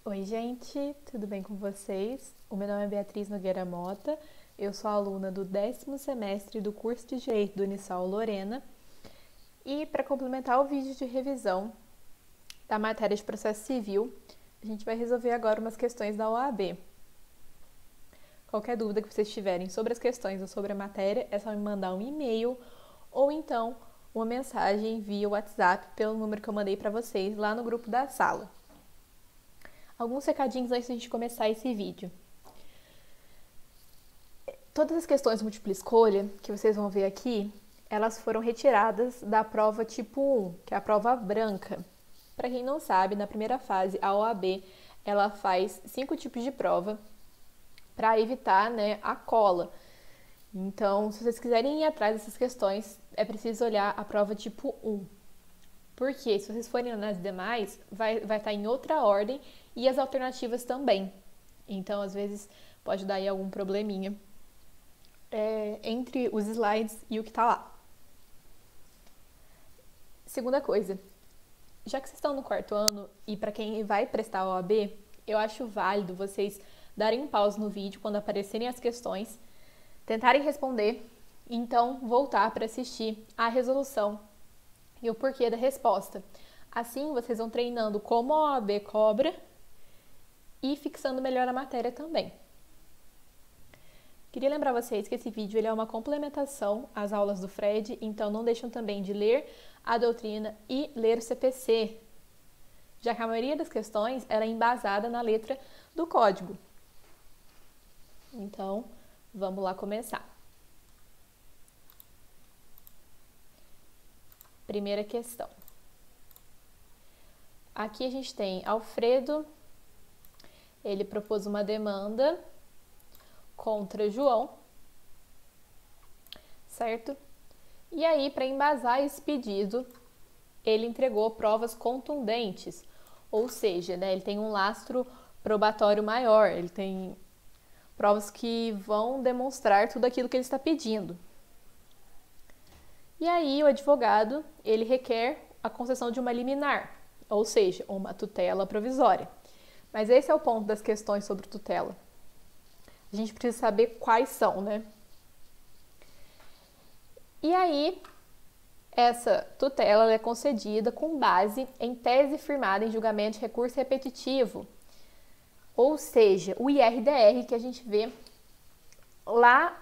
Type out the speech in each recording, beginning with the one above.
Oi, gente, tudo bem com vocês? O meu nome é Beatriz Nogueira Mota, eu sou aluna do 10º semestre do curso de Direito do Unisal Lorena e para complementar o vídeo de revisão da matéria de processo civil, a gente vai resolver agora umas questões da OAB. Qualquer dúvida que vocês tiverem sobre as questões ou sobre a matéria, é só me mandar um e-mail ou então uma mensagem via WhatsApp pelo número que eu mandei para vocês lá no grupo da sala. Alguns recadinhos antes de a gente começar esse vídeo. Todas as questões múltipla escolha que vocês vão ver aqui, elas foram retiradas da prova tipo 1, que é a prova branca. Para quem não sabe, na primeira fase, a OAB, ela faz 5 tipos de prova para evitar, a cola. Então, se vocês quiserem ir atrás dessas questões, é preciso olhar a prova tipo 1. Porque se vocês forem nas demais, vai estar em outra ordem e as alternativas também. Então, às vezes, pode dar aí algum probleminha entre os slides e o que está lá. Segunda coisa, já que vocês estão no 4º ano e para quem vai prestar a OAB, eu acho válido vocês darem um pause no vídeo quando aparecerem as questões, tentarem responder e então voltar para assistir a resolução e o porquê da resposta. Assim, vocês vão treinando como a OAB cobra e fixando melhor a matéria também. Queria lembrar vocês que esse vídeo é uma complementação às aulas do Fred, então não deixam também de ler a doutrina e ler o CPC, já que a maioria das questões era embasada na letra do código. Então, vamos lá começar. Primeira questão. Aqui a gente tem Alfredo, ele propôs uma demanda contra João, certo? E aí, para embasar esse pedido, ele entregou provas contundentes, ou seja, ele tem um lastro probatório maior, ele tem provas que vão demonstrar tudo aquilo que ele está pedindo. E aí o advogado, ele requer a concessão de uma liminar, ou seja, uma tutela provisória. Mas esse é o ponto das questões sobre tutela. A gente precisa saber quais são, E aí, essa tutela é concedida com base em tese firmada em julgamento de recurso repetitivo, ou seja, o IRDR que a gente vê lá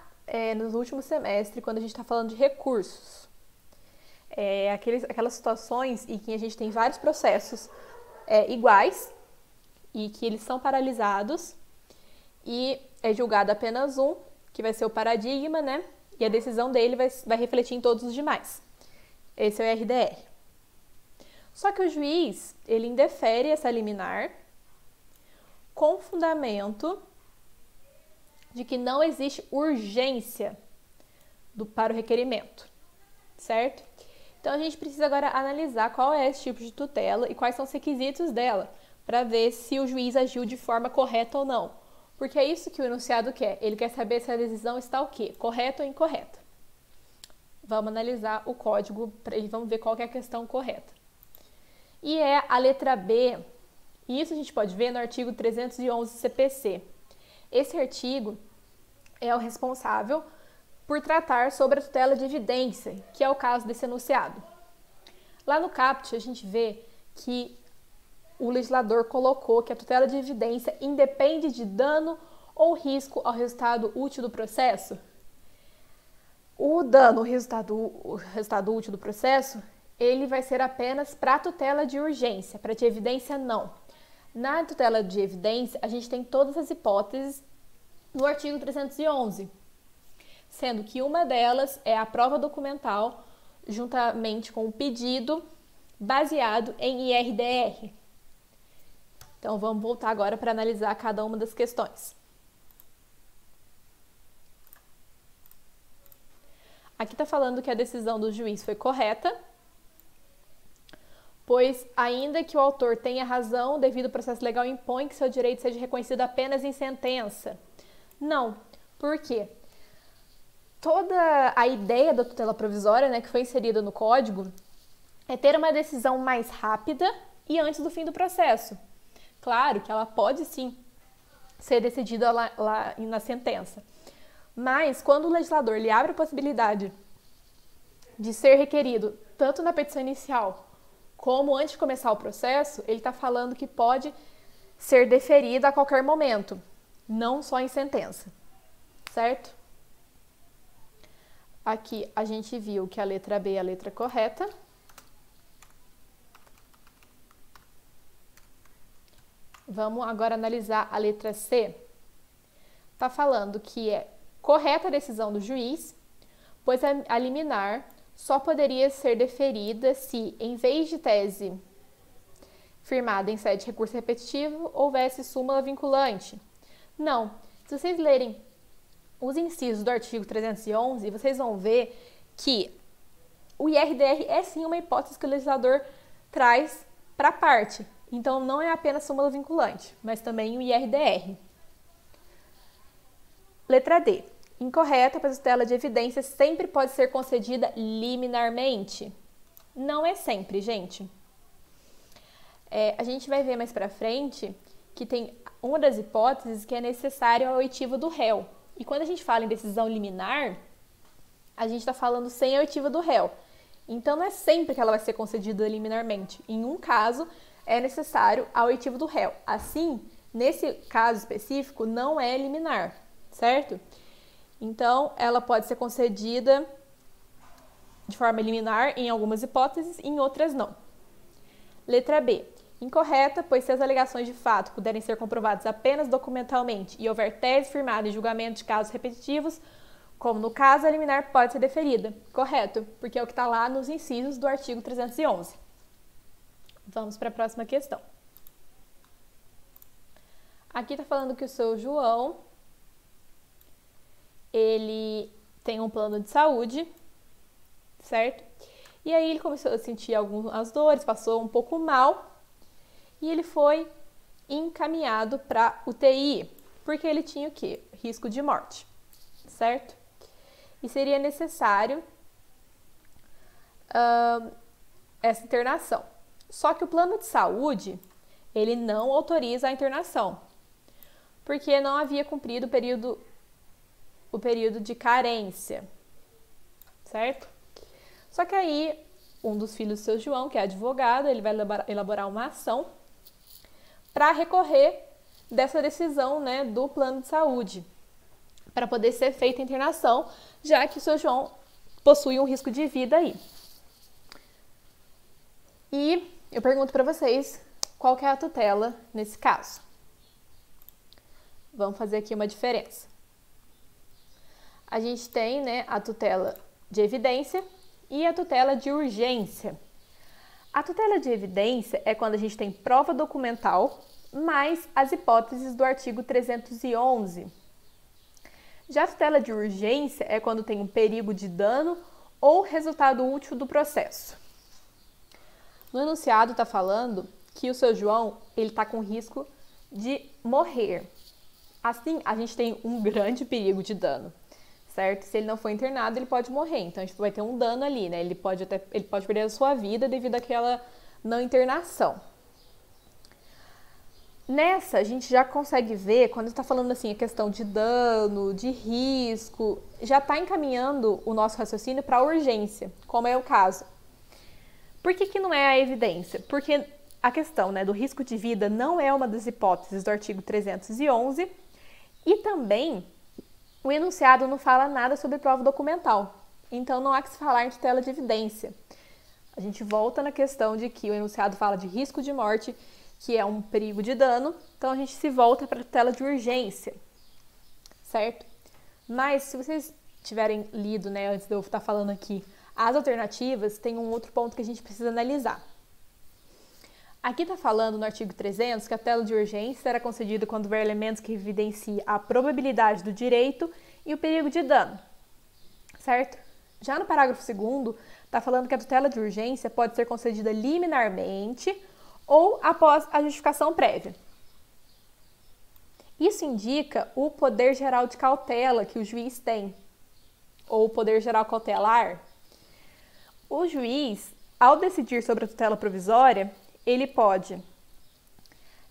nos últimos semestres, quando a gente está falando de recursos. Aquelas situações em que a gente tem vários processos iguais e que eles são paralisados e é julgado apenas um, que vai ser o paradigma, e a decisão dele vai refletir em todos os demais. Esse é o RDR. Só que o juiz, ele indefere essa liminar com fundamento de que não existe urgência para o requerimento, certo? Então, a gente precisa agora analisar qual é esse tipo de tutela e quais são os requisitos dela, para ver se o juiz agiu de forma correta ou não. Porque é isso que o enunciado quer. Ele quer saber se a decisão está o quê? Correta ou incorreta. Vamos analisar o código e vamos ver qual que é a questão correta. E é a letra B. E isso a gente pode ver no artigo 311 CPC. Esse artigo é o responsável por tratar sobre a tutela de evidência, que é o caso desse enunciado. Lá no caput, a gente vê que o legislador colocou que a tutela de evidência independe de dano ou risco ao resultado útil do processo. O dano, o resultado útil do processo, ele vai ser apenas para a tutela de urgência, para de evidência não. Na tutela de evidência, a gente tem todas as hipóteses no artigo 311, sendo que uma delas é a prova documental, juntamente com o pedido baseado em IRDR. Então, vamos voltar agora para analisar cada uma das questões. Aqui está falando que a decisão do juiz foi correta, pois, ainda que o autor tenha razão, o devido processo legal impõe que seu direito seja reconhecido apenas em sentença. Não. Por quê? Toda a ideia da tutela provisória, que foi inserida no código, é ter uma decisão mais rápida e antes do fim do processo. claro que ela pode sim ser decidida lá na sentença. Mas quando o legislador lhe abre a possibilidade de ser requerido tanto na petição inicial como antes de começar o processo, ele está falando que pode ser deferida a qualquer momento, não só em sentença, certo? Aqui a gente viu que a letra B é a letra correta. Vamos agora analisar a letra C. Está falando que é correta a decisão do juiz, pois a liminar só poderia ser deferida se, em vez de tese firmada em sede de recurso repetitivo, houvesse súmula vinculante. Não. Se vocês lerem os incisos do artigo 311, vocês vão ver que o IRDR é sim uma hipótese que o legislador traz para a parte. Então, não é apenas súmula vinculante, mas também o IRDR. Letra D. Incorreta, pois a tutela de evidência sempre pode ser concedida liminarmente. Não é sempre, gente. A gente vai ver mais pra frente que tem uma das hipóteses que é necessário a oitiva do réu. E quando a gente fala em decisão liminar, a gente está falando sem a oitiva do réu. Então, não é sempre que ela vai ser concedida liminarmente. Em um caso, é necessário a oitiva do réu. Assim, nesse caso específico, não é liminar, certo? Então, ela pode ser concedida de forma liminar em algumas hipóteses, em outras não. Letra B. Incorreta, pois se as alegações de fato puderem ser comprovadas apenas documentalmente e houver tese firmada em julgamento de casos repetitivos, como no caso, a liminar pode ser deferida. Correto, porque é o que está lá nos incisos do artigo 311. Vamos para a próxima questão. Aqui está falando que o seu João, ele tem um plano de saúde, certo? E aí ele começou a sentir algumas dores, passou um pouco mal e ele foi encaminhado para UTI, porque ele tinha o quê? Risco de morte, certo? E seria necessário essa internação. Só que o plano de saúde, ele não autoriza a internação, porque não havia cumprido o período de carência, certo? Só que aí, um dos filhos do seu João, que é advogado, ele vai elaborar uma ação para recorrer dessa decisão, né, do plano de saúde, para poder ser feita a internação, já que o seu João possui um risco de vida aí. E eu pergunto para vocês, qual que é a tutela nesse caso? Vamos fazer aqui uma diferença. A gente tem, né, a tutela de evidência e a tutela de urgência. A tutela de evidência é quando a gente tem prova documental mais as hipóteses do artigo 311. Já a tutela de urgência é quando tem um perigo de dano ou resultado útil do processo. No enunciado está falando que o seu João ele está com risco de morrer. Assim, a gente tem um grande perigo de dano, certo? Se ele não for internado, ele pode morrer. Então, a gente vai ter um dano ali, né? Ele pode perder a sua vida devido àquela não internação. Nessa, a gente já consegue ver, quando está falando assim, a questão de dano, de risco, já está encaminhando o nosso raciocínio para a urgência, como é o caso. Por que não é a evidência? Porque a questão, né, do risco de vida não é uma das hipóteses do artigo 311 e também o enunciado não fala nada sobre prova documental. Então, não há que se falar em tutela de evidência. A gente volta na questão de que o enunciado fala de risco de morte, que é um perigo de dano, então a gente se volta para a tutela de urgência, certo? Mas, se vocês tiverem lido, né, antes de eu estar falando aqui, as alternativas, tem um outro ponto que a gente precisa analisar. Aqui está falando no artigo 300 que a tutela de urgência será concedida quando houver elementos que evidenciem a probabilidade do direito e o perigo de dano, certo? Já no parágrafo 2º, está falando que a tutela de urgência pode ser concedida liminarmente ou após a justificação prévia. Isso indica o poder geral de cautela que o juiz tem, ou o poder geral cautelar. O juiz, ao decidir sobre a tutela provisória, ele pode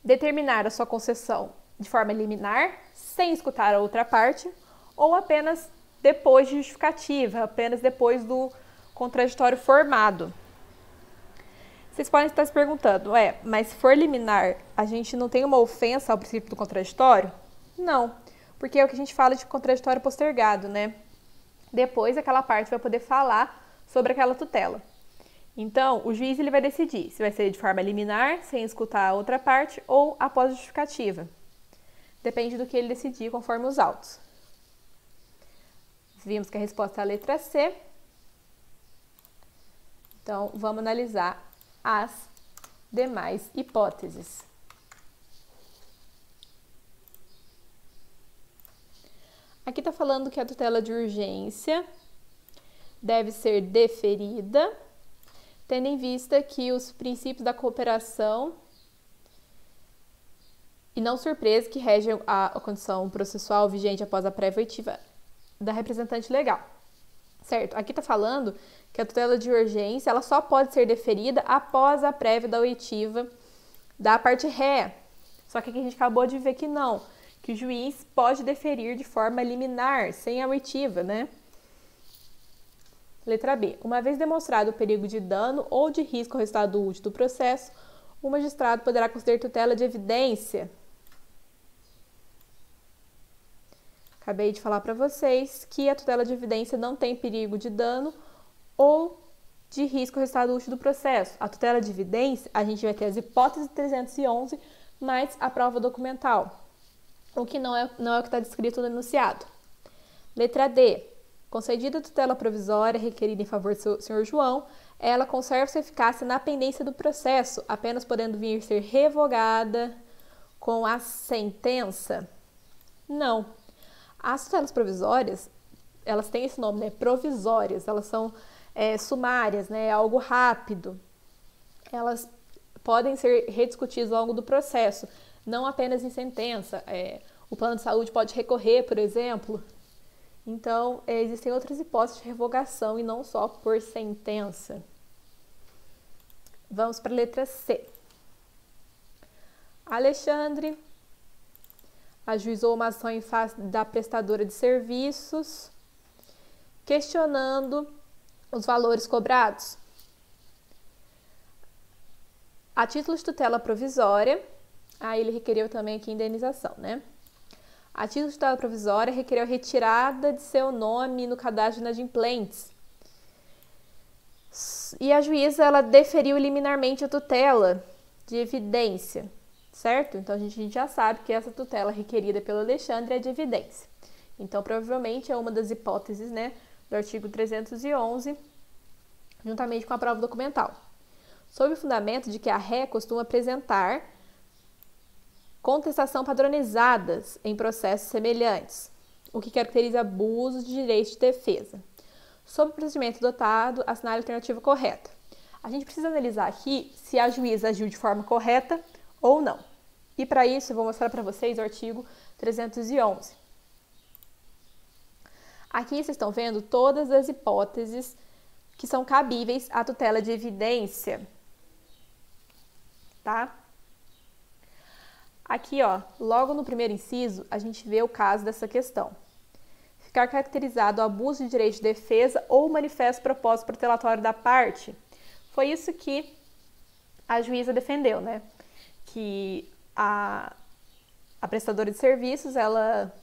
determinar a sua concessão de forma liminar, sem escutar a outra parte, ou apenas depois de justificativa, apenas depois do contraditório formado. Vocês podem estar se perguntando, mas se for liminar, a gente não tem uma ofensa ao princípio do contraditório? Não, porque é o que a gente fala de contraditório postergado, né? Depois aquela parte vai poder falar sobre aquela tutela. Então, o juiz ele vai decidir se vai ser de forma liminar, sem escutar a outra parte, ou após justificativa. Depende do que ele decidir conforme os autos. Vimos que a resposta é a letra C. Então, vamos analisar as demais hipóteses. Aqui está falando que a tutela de urgência deve ser deferida, tendo em vista que os princípios da cooperação e não surpresa que regem a condição processual vigente após a prévia oitiva da representante legal. Certo? Aqui está falando que a tutela de urgência ela só pode ser deferida após a prévia da oitiva da parte ré. Só que aqui a gente acabou de ver que não, que o juiz pode deferir de forma liminar, sem a oitiva, né? Letra B. Uma vez demonstrado o perigo de dano ou de risco ao resultado útil do processo, o magistrado poderá conceder tutela de evidência. Acabei de falar para vocês que a tutela de evidência não tem perigo de dano ou de risco ao resultado útil do processo. A tutela de evidência, a gente vai ter as hipóteses 311 mais a prova documental, o que não é o que está descrito no enunciado. Letra D. Concedida a tutela provisória requerida em favor do senhor João, ela conserva sua eficácia na pendência do processo, apenas podendo vir a ser revogada com a sentença? Não. As tutelas provisórias, elas têm esse nome, né? Provisórias, elas são sumárias, né? Algo rápido. Elas podem ser rediscutidas ao longo do processo, não apenas em sentença. O plano de saúde pode recorrer, por exemplo. Então, existem outras hipóteses de revogação e não só por sentença. Vamos para a letra C. Alexandre ajuizou uma ação em face da prestadora de serviços, questionando os valores cobrados. A título de tutela provisória, aí ele requereu também aqui indenização, né? A título de tutela provisória, requereu a retirada de seu nome no cadastro de inadimplentes. E a juíza, ela deferiu liminarmente a tutela de evidência, certo? Então, a gente já sabe que essa tutela requerida pelo Alexandre é de evidência. Então, provavelmente é uma das hipóteses, né, do artigo 311, juntamente com a prova documental. Sob o fundamento de que a ré costuma apresentar contestação padronizadas em processos semelhantes, o que caracteriza abuso de direito de defesa. Sob o procedimento adotado, assinar a alternativa correta. A gente precisa analisar aqui se a juíza agiu de forma correta ou não. E para isso, eu vou mostrar para vocês o artigo 311. Aqui vocês estão vendo todas as hipóteses que são cabíveis à tutela de evidência. Tá? Aqui, ó, logo no primeiro inciso, a gente vê o caso dessa questão. Ficar caracterizado o abuso de direito de defesa ou manifesto propósito protelatório da parte. Foi isso que a juíza defendeu, né? Que a prestadora de serviços, ela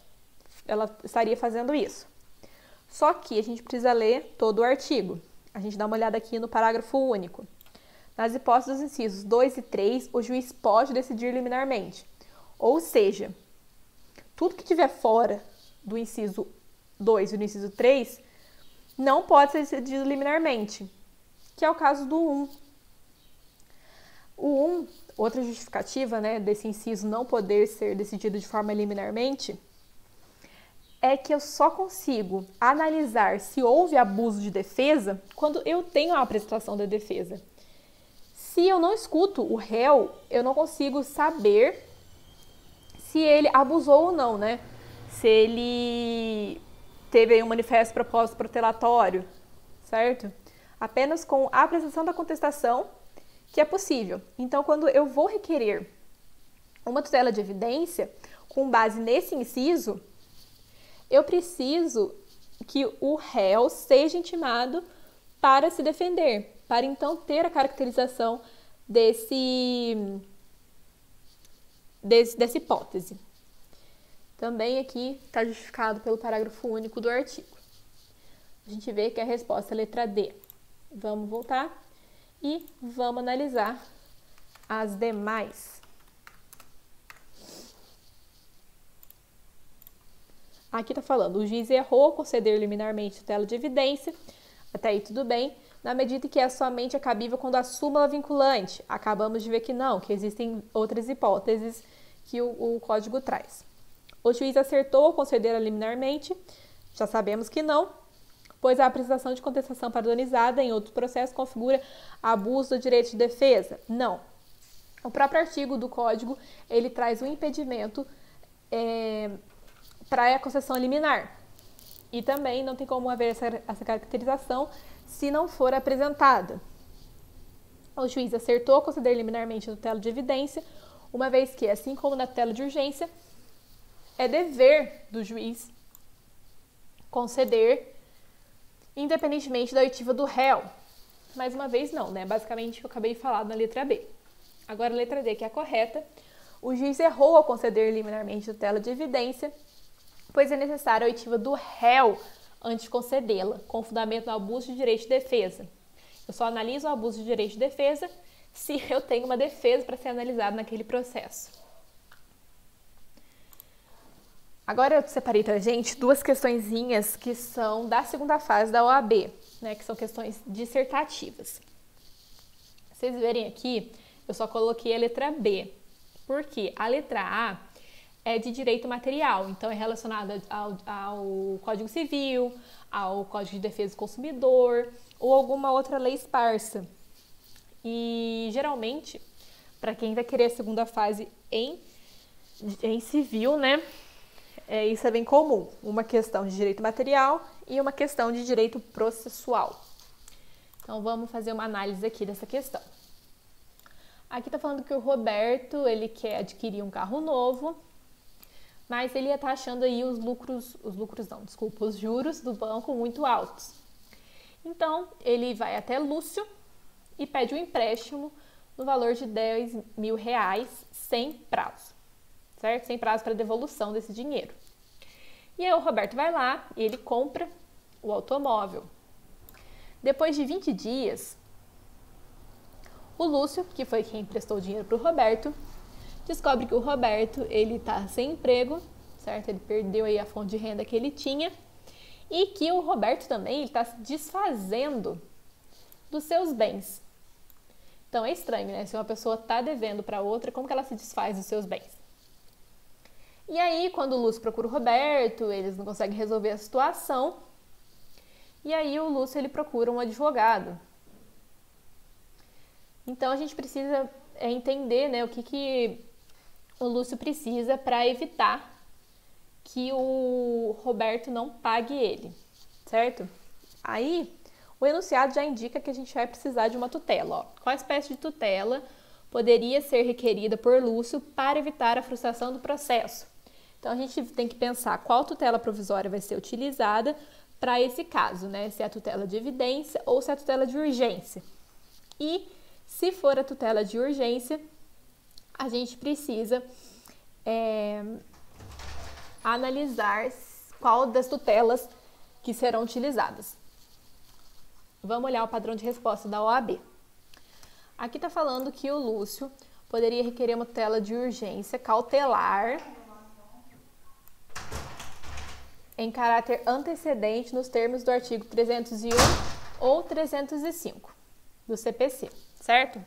estaria fazendo isso. Só que a gente precisa ler todo o artigo. A gente dá uma olhada aqui no parágrafo único. Nas hipóteses dos incisos 2 e 3, o juiz pode decidir liminarmente. Ou seja, tudo que estiver fora do inciso 2 e do inciso 3 não pode ser decidido liminarmente, que é o caso do 1. O 1, outra justificativa, né, desse inciso não poder ser decidido de forma liminarmente, é que eu só consigo analisar se houve abuso de defesa quando eu tenho a apresentação da defesa. Se eu não escuto o réu, eu não consigo saber se ele abusou ou não, né? Se ele teve aí um manifesto propósito protelatório, certo? Apenas com a apresentação da contestação que é possível. Então, quando eu vou requerer uma tutela de evidência, com base nesse inciso, eu preciso que o réu seja intimado para se defender, para então ter a caracterização dessa hipótese. Também aqui está justificado pelo parágrafo único do artigo. A gente vê que a resposta é a letra D. Vamos voltar e vamos analisar as demais. Aqui está falando, o juiz errou ao conceder liminarmente tutela de evidência, até aí tudo bem, na medida que é somente cabível quando a súmula vinculante. Acabamos de ver que não, que existem outras hipóteses que o código traz. O juiz acertou ao conceder liminarmente, já sabemos que não, pois a apresentação de contestação padronizada em outro processo configura abuso do direito de defesa. Não. O próprio artigo do código, ele traz um impedimento para a concessão liminar. E também não tem como haver essa caracterização se não for apresentada. O juiz acertou conceder liminarmente a tutela de evidência, uma vez que, assim como na tutela de urgência, é dever do juiz conceder independentemente da oitiva do réu. Mais uma vez não, né? Basicamente o que eu acabei de falar na letra B. Agora a letra D, que é a correta. O juiz errou ao conceder liminarmente a tutela de evidência, pois é necessária a oitiva do réu antes de concedê-la, com fundamento no abuso de direito de defesa. Eu só analiso o abuso de direito de defesa se eu tenho uma defesa para ser analisada naquele processo. Agora eu separei para a gente duas questõezinhas que são da segunda fase da OAB, né, que são questões dissertativas. Vocês verem aqui, eu só coloquei a letra B, porque a letra A é de direito material, então é relacionada ao Código Civil, ao Código de Defesa do Consumidor ou alguma outra lei esparsa. E geralmente, para quem vai querer a segunda fase em civil, né, isso é bem comum, uma questão de direito material e uma questão de direito processual. Então vamos fazer uma análise aqui dessa questão. Aqui está falando que o Roberto, ele quer adquirir um carro novo, mas ele está achando aí os juros do banco muito altos. Então, ele vai até Lúcio e pede um empréstimo no valor de R$10.000 sem prazo, certo? Sem prazo para devolução desse dinheiro. E aí o Roberto vai lá e ele compra o automóvel. Depois de 20 dias, o Lúcio, que foi quem emprestou o dinheiro para o Roberto, descobre que o Roberto, ele está sem emprego, certo? Ele perdeu aí a fonte de renda que ele tinha e que o Roberto também está se desfazendo dos seus bens. Então é estranho, né? Se uma pessoa está devendo para outra, como que ela se desfaz dos seus bens? E aí, quando o Lúcio procura o Roberto, eles não conseguem resolver a situação. E aí o Lúcio, ele procura um advogado. Então a gente precisa entender, né, o que o Lúcio precisa para evitar que o Roberto não pague ele, certo? Aí o enunciado já indica que a gente vai precisar de uma tutela. Ó. Qual espécie de tutela poderia ser requerida por Lúcio para evitar a frustração do processo? Então a gente tem que pensar qual tutela provisória vai ser utilizada para esse caso, né? Se é a tutela de evidência ou se é a tutela de urgência. E se for a tutela de urgência, a gente precisa analisar qual das tutelas que serão utilizadas. Vamos olhar o padrão de resposta da OAB. Aqui está falando que o Lúcio poderia requerer uma tutela de urgência cautelar em caráter antecedente nos termos do artigo 301 ou 305 do CPC, certo?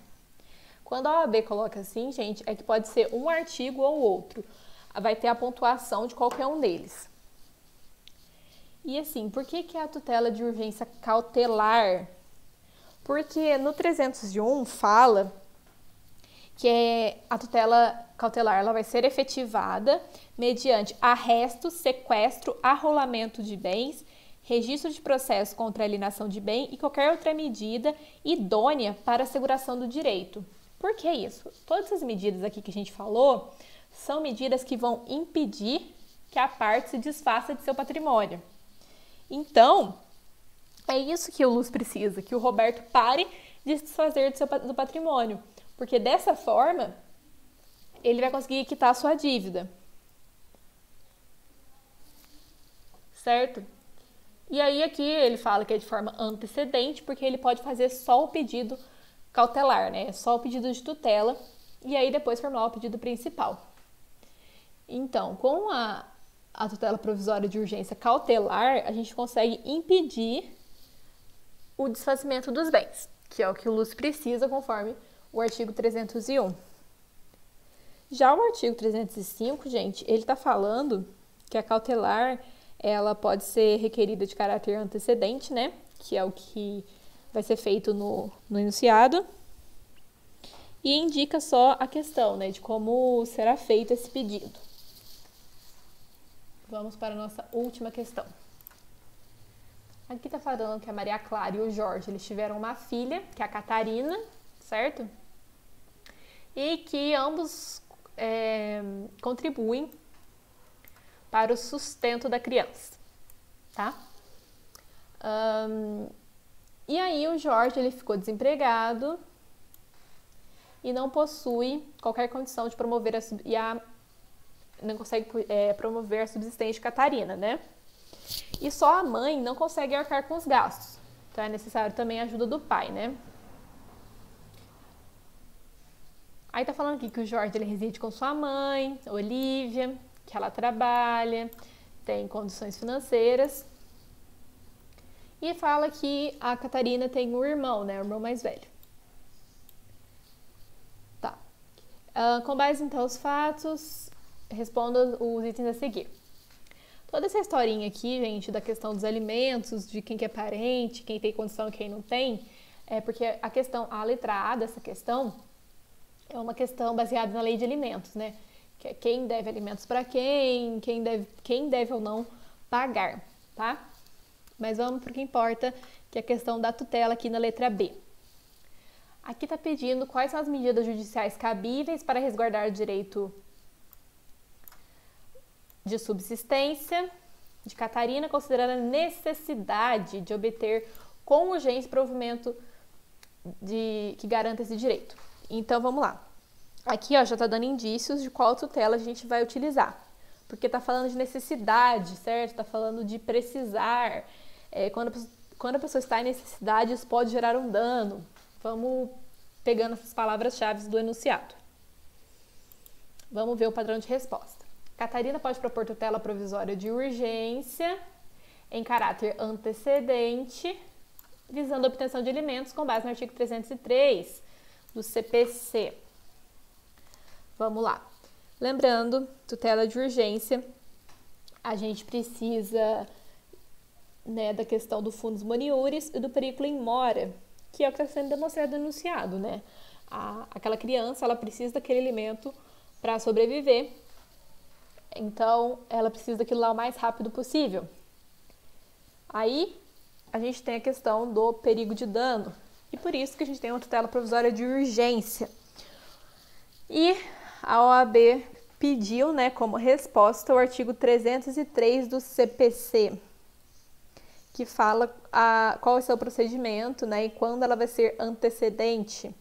Quando a OAB coloca assim, gente, é que pode ser um artigo ou outro. Vai ter a pontuação de qualquer um deles. E assim, por que é a tutela de urgência cautelar? Porque no 301 fala que a tutela cautelar ela vai ser efetivada mediante arresto, sequestro, arrolamento de bens, registro de processo contra a alienação de bem e qualquer outra medida idônea para a asseguração do direito. Por que isso? Todas essas medidas aqui que a gente falou são medidas que vão impedir que a parte se desfaça de seu patrimônio. Então, é isso que o Luz precisa, que o Roberto pare de se desfazer do patrimônio, porque dessa forma ele vai conseguir quitar a sua dívida. Certo? E aí aqui ele fala que é de forma antecedente, porque ele pode fazer só o pedido cautelar, né? Só o pedido de tutela e aí depois formular o pedido principal. Então, com a tutela provisória de urgência cautelar, a gente consegue impedir o desfazimento dos bens, que é o que o Lúcio precisa conforme o artigo 301. Já o artigo 305, gente, ele está falando que a cautelar ela pode ser requerida de caráter antecedente, né? Que é o que vai ser feito no enunciado. E indica só a questão, né? De como será feito esse pedido. Vamos para a nossa última questão. Aqui está falando que a Maria Clara e o Jorge, eles tiveram uma filha, que é a Catarina, certo? E que ambos contribuem para o sustento da criança, tá? E aí o Jorge, ele ficou desempregado e não possui qualquer condição de promover não consegue promover a subsistência de Catarina, né? E só a mãe não consegue arcar com os gastos. Então é necessário também a ajuda do pai, né? Aí tá falando aqui que o Jorge ele reside com sua mãe, Olivia, que ela trabalha, tem condições financeiras. E fala que a Catarina tem um irmão, né? O irmão mais velho. Tá. Com base, então, nos fatos, responda os itens a seguir. Toda essa historinha aqui, gente, da questão dos alimentos, de quem que é parente, quem tem condição e quem não tem, é porque a letra A dessa questão é uma questão baseada na lei de alimentos, né? Que é quem deve alimentos para quem deve ou não pagar, tá? Mas vamos para o que importa, que é a questão da tutela aqui na letra B. Aqui está pedindo quais são as medidas judiciais cabíveis para resguardar o direito de subsistência de Catarina, considerando a necessidade de obter com urgência provimento que garanta esse direito. Então, vamos lá. Aqui já está dando indícios de qual tutela a gente vai utilizar. Porque está falando de necessidade, certo? Está falando de precisar. Quando a pessoa está em necessidade, isso pode gerar um dano. Vamos pegando essas palavras-chave do enunciado. Vamos ver o padrão de resposta. Catarina pode propor tutela provisória de urgência em caráter antecedente, visando a obtenção de alimentos com base no artigo 303 do CPC. Vamos lá. Lembrando, tutela de urgência, a gente precisa, né, da questão do fundus moniuris e do periculo in mora, que é o que está sendo demonstrado no enunciado, né? Aquela criança, ela precisa daquele alimento para sobreviver, então ela precisa daquilo lá o mais rápido possível. Aí, a gente tem a questão do perigo de dano, e por isso que a gente tem uma tutela provisória de urgência. E a OAB pediu, né, como resposta o artigo 303 do CPC, que fala qual é o seu procedimento, né, e quando ela vai ser antecedente,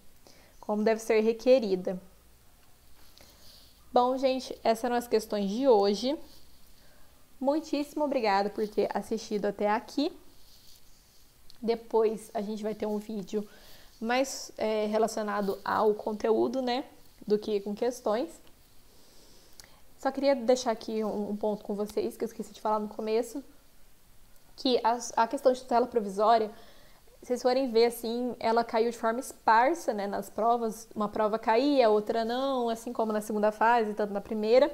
como deve ser requerida. Bom, gente, essas eram as questões de hoje. Muitíssimo obrigada por ter assistido até aqui. Depois a gente vai ter um vídeo mais relacionado ao conteúdo, né, do que com questões. Só queria deixar aqui um ponto com vocês, que eu esqueci de falar no começo, que a questão de tutela provisória, se vocês forem ver, assim, ela caiu de forma esparsa, né, nas provas. Uma prova caía, outra não, assim como na segunda fase, tanto na primeira.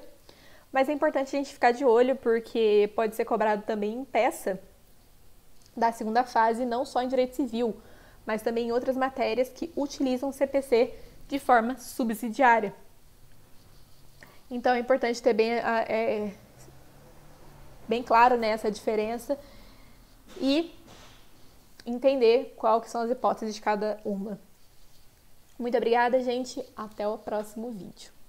Mas é importante a gente ficar de olho, porque pode ser cobrado também em peça da segunda fase, não só em direito civil, mas também em outras matérias que utilizam o CPC de forma subsidiária. Então é importante ter bem claro, né, essa diferença e entender qual que são as hipóteses de cada uma. Muito obrigada, gente. Até o próximo vídeo.